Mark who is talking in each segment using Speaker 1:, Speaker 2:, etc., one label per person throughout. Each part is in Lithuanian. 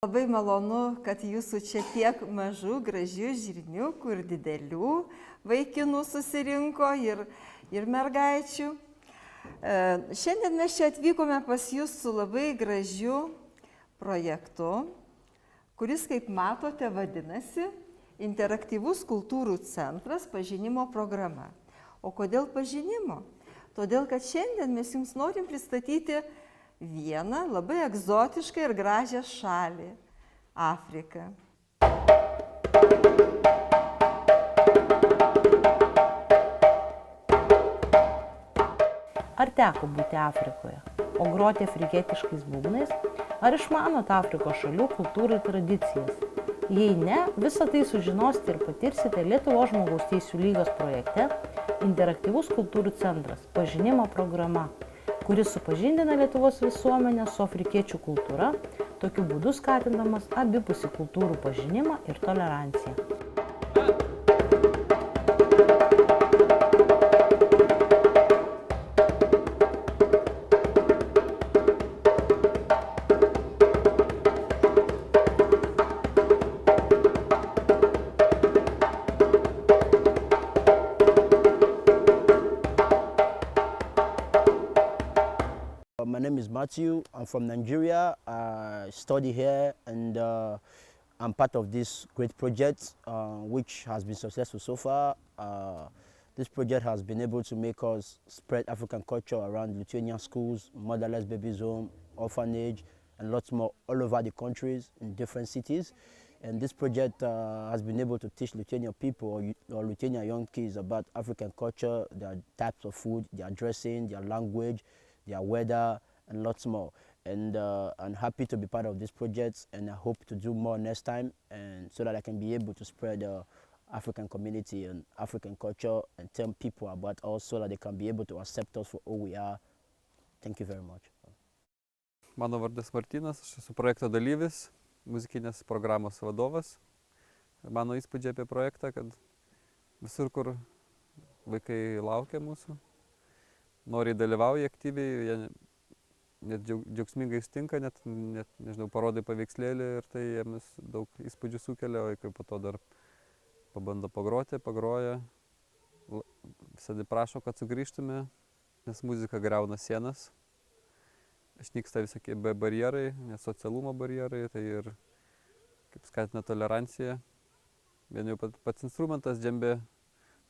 Speaker 1: Labai malonu, kad jūsų čia tiek mažų, gražių žirniukų ir didelių vaikinų susirinko ir mergaičių. Šiandien mes čia atvykome pas jūs su labai gražiu projektu, kuris, kaip matote, vadinasi Interaktyvus kultūrų centras pažinimo programa. O kodėl pažinimo? Todėl, kad šiandien mes jums norim pristatyti vieną labai egzotišką ir gražią šalį – Afriką.
Speaker 2: Ar teko būti Afrikoje, o groti afrikietiškais būgnais? Ar išmanot Afrikos šalių kultūrų ir tradicijas? Jei ne, visą tai sužinosite ir patirsite Lietuvos žmogaus teisių lygos projekte Interaktyvus kultūrų centras – pažinimo programa, kuris supažindina Lietuvos visuomenę su afrikiečių kultūra, tokiu būdu skatindamas abipusį kultūrų pažinimą ir toleranciją.
Speaker 3: My name is Matthew. I'm from Nigeria. I study here and I'm part of this great project which has been successful so far. This project has been able to make us spread African culture around Lithuanian schools, motherless babies home, orphanage, and lots more all over the countries in different cities. And this project has been able to teach Lithuanian people or Lithuanian young kids about African culture, their types of food, their dressing, their language, their weather, and lots more. And I'm happy to be part of this project, and I hope to do more next time, and so that I can be able to spread the African community and African culture and tell people about us so that they can be able to accept us for who we are. Thank you very much.
Speaker 4: Mano vardas Martynas, aš esu projekto dalyvis, muzikinės programos vadovas. Mano įspūdžiai apie projektą, kad visur, kur vaikai laukia mūsų, noriai dalyvauja aktyviai, jie net džiaugsmingai sutinka, net nežinau, parodai paveikslėlį ir tai jiems daug įspūdžių sukelia, o kai po to dar pabando pagroti, pagroja, visada prašo, kad sugrįžtume, nes muzika griauna sienas, išnyksta visokie barjerai, nesocialumo barjerai, tai ir kaip skatina toleranciją. Vien jau pats instrumentas džembė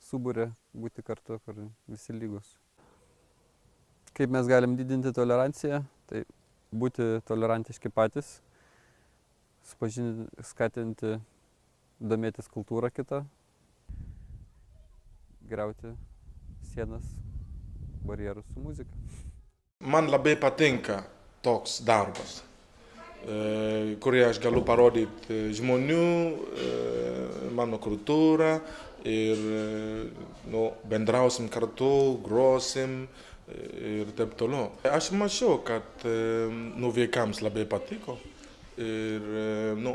Speaker 4: suburia būti kartu, kur visi lygus. Kaip mes galim didinti toleranciją, tai būti tolerantiški patys, skatinti domėtis kultūrą kitą, griauti sienas, barjerus su muzika.
Speaker 5: Man labai patinka toks darbas, kurį aš galiu parodyti žmonių, mano kultūrą ir bendrausim kartu, grosim ir taip toliau. Aš mačiau, kad vaikams labai patiko ir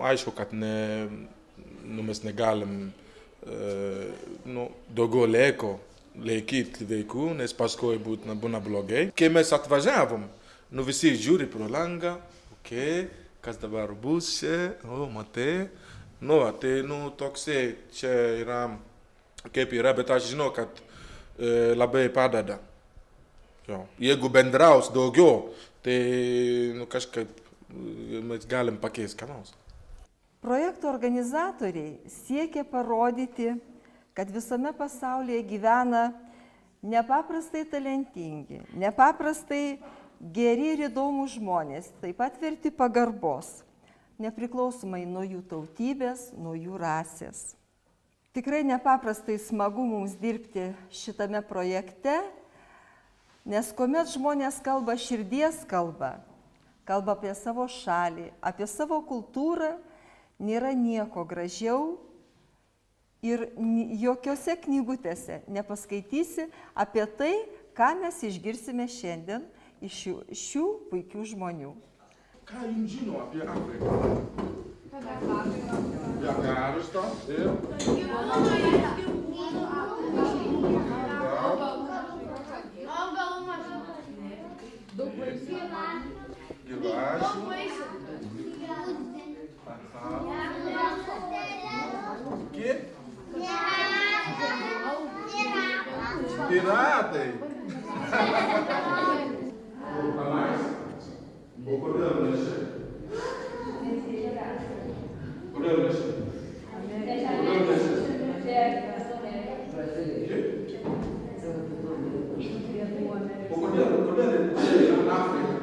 Speaker 5: aišku, kad mes negalim daugiau laiko laikyti vaikų, nes paskui būna blogai. Kai mes atvažiavom, visi žiūri pro langą, kas dabar bus čia, matai. Tai toksai čia yra, kaip yra, bet aš žinau, kad labai padeda. Jeigu bendraus daugiau, tai kažkaip mes galim pakeisti ką nors.
Speaker 1: Projekto organizatoriai siekia parodyti, kad visame pasaulyje gyvena nepaprastai talentingi, nepaprastai geri ir įdomūs žmonės, taip pat verti pagarbos, nepriklausomai nuo jų tautybės, nuo jų rasės. Tikrai nepaprastai smagu mums dirbti šitame projekte, nes kuomet žmonės kalba širdies kalba, kalba apie savo šalį, apie savo kultūrą, nėra nieko gražiau ir jokiose knygutėse nepaskaitysi apie tai, ką mes išgirsime šiandien iš šių puikių žmonių.
Speaker 5: Ką jums žino apie Afriką? Apie Arštą ir... Gyvačių. metai. O kodėl nešia? Kodėl nešia? Kodėl nešia? O kodėl čia yra Afrika?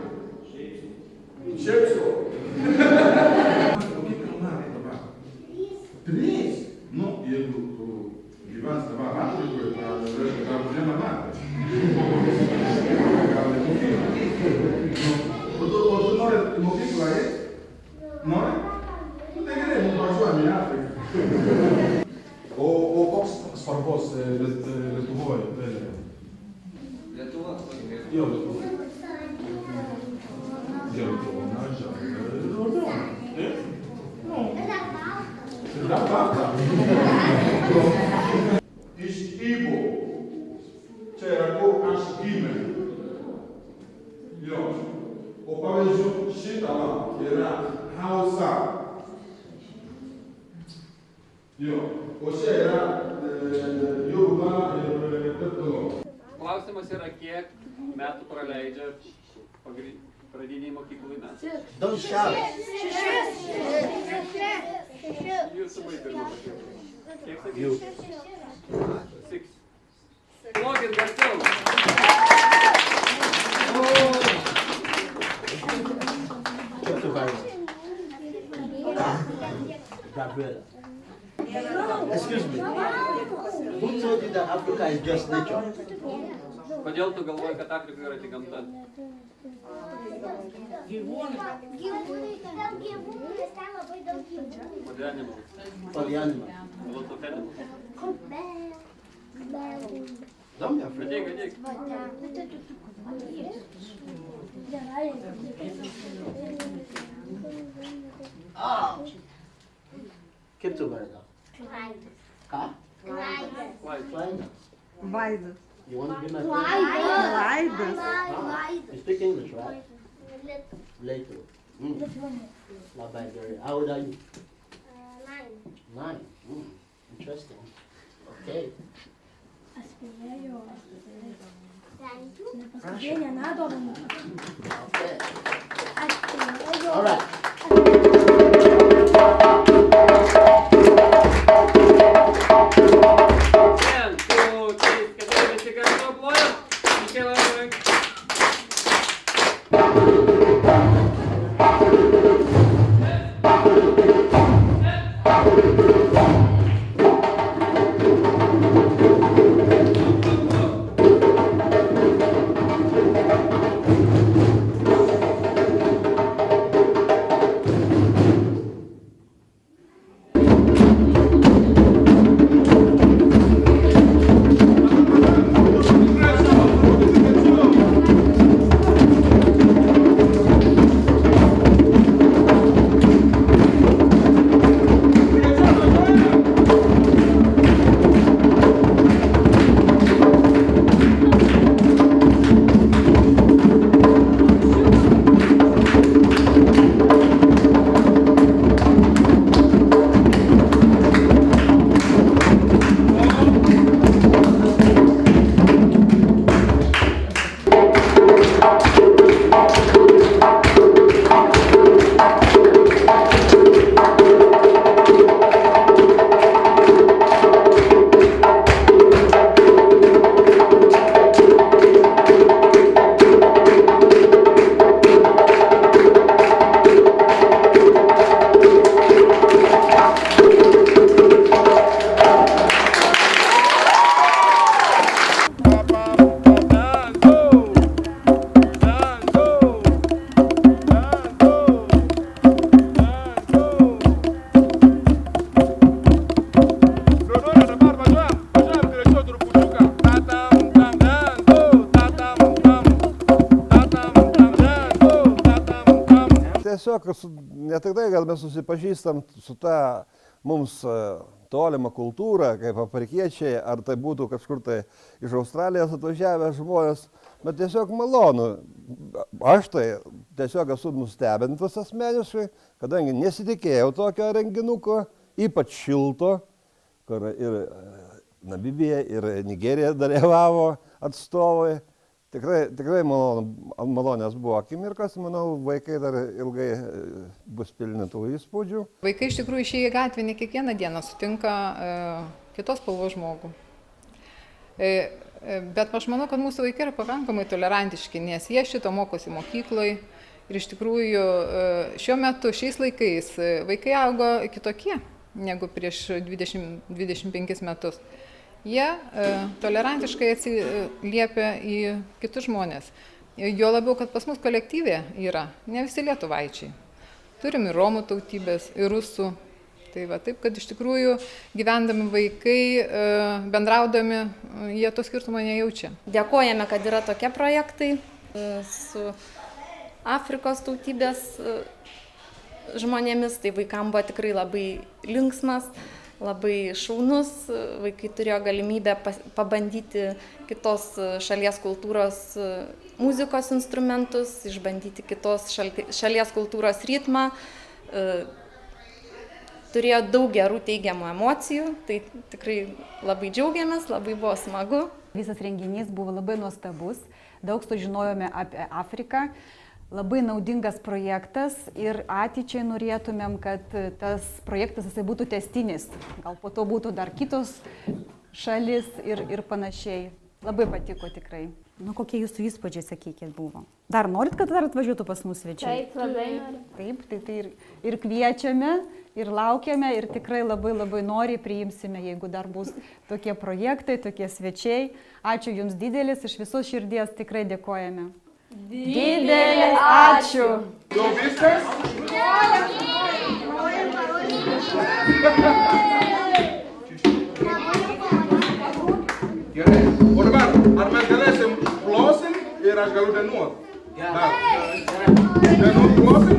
Speaker 5: Šiaip sau. Kokie kalnai dabar? 3. Nu, jeigu tu gyvens dabar Afrikoje, tai gal vieną metą. Gal į mokyklą. O tu nori į mokyklą eiti? Nori? Nu, tai gerai, mums važiuojame į Afriką. O koks svarbos Lietuvoje? Lietuva? Jo, Lietuva. Geltona, žalia ir raudona. Dar balta. Iš Ibo. Čia yra kur aš gimė. Jo. O pavyzdžiui, šitą yra Hausa. Jo. O čia yra Yoruba ir taip toliau.
Speaker 6: Klausimas yra, kiek metų praleidžia pradiniai mokyklai mes.
Speaker 3: Don't shout.
Speaker 6: Jūsų vaikai mokyklai. Kiek
Speaker 3: You.
Speaker 6: sakyti? 6. Plokit garsiau.
Speaker 3: Keep the Bible. Gabriela. Excuse me. Who told you that Africa is just nature?
Speaker 6: Kodėl tu galvoji, kad Afrika yra tik gamta? For the animals.
Speaker 3: For the animals.
Speaker 6: A lot of animals.
Speaker 3: Don't be afraid.
Speaker 6: Ateik, ateik.
Speaker 3: Keep to Bible. Huh?
Speaker 6: Laisvė.
Speaker 1: Vaidas.
Speaker 3: You want to be my friend?
Speaker 1: Vaidas.
Speaker 3: You speak English, right? Later. Not bad, Gary. How old are you? 9. Interesting. Okay. Okay. All right.
Speaker 7: tiesiog ne tik tai, kad mes susipažįstam su ta mums tolima kultūra, kaip afrikiečiai, ar tai būtų kažkur tai iš Australijos atvažiavę žmonės, bet tiesiog malonu. Aš tai tiesiog esu nustebintas asmeniškai, kadangi nesitikėjau tokio renginuko, ypač šilto, kur ir Namibija, ir Nigerija dalyvavo. atstovai. Tikrai malonės buvo akimirkas, manau, vaikai dar ilgai bus pilni tų įspūdžių.
Speaker 8: Vaikai iš tikrųjų išėję į gatvę ne kiekvieną dieną sutinka kitos spalvos žmogų. Bet aš manau, kad mūsų vaikai yra pakankamai tolerantiški, nes jie šito mokosi mokykloje. Ir iš tikrųjų šiuo metu, šiais laikais, vaikai augo kitokie negu prieš 20-25 metus. Jie tolerantiškai atsiliepia į kitus žmonės. Jo labiau, kad pas mus kolektyvė yra ne visi lietuvaičiai. Turim ir romų tautybės, ir rusų. Tai va, taip, kad iš tikrųjų gyvendami vaikai, bendraudami, jie to skirtumo nejaučia.
Speaker 9: Dėkojame, kad yra tokie projektai su Afrikos tautybės žmonėmis. Tai vaikams buvo tikrai labai linksmas, labai šaunus. Vaikai turėjo galimybę pabandyti kitos šalies kultūros muzikos instrumentus, išbandyti kitos šalies kultūros ritmą. Turėjo daug gerų teigiamų emocijų, tai tikrai labai džiaugiamės, labai buvo smagu.
Speaker 10: Visas renginys buvo labai nuostabus, daug sužinojome apie Afriką, labai naudingas projektas ir ateičiai norėtumėm, kad tas projektas būtų tęstinis. Gal po to būtų dar kitos šalis ir panašiai. Labai patiko tikrai.
Speaker 11: Nu, kokie jūsų įspūdžiai, sakykit, buvo? Dar norit, kad dar atvažiuotų pas mus svečiai?
Speaker 9: Taip, labai noriu.
Speaker 10: Taip, tai ir kviečiame, ir laukiame, ir tikrai labai noriai priimsime, jeigu dar bus tokie projektai, tokie svečiai. Ačiū Jums didelis, iš visos širdies tikrai dėkojame. Didelis ačiū!
Speaker 5: Jau viskas? Gerai, o dabar, ar mes galėsim plosim ir aš galiu dainuoti? Gerai. Dainuot plosim?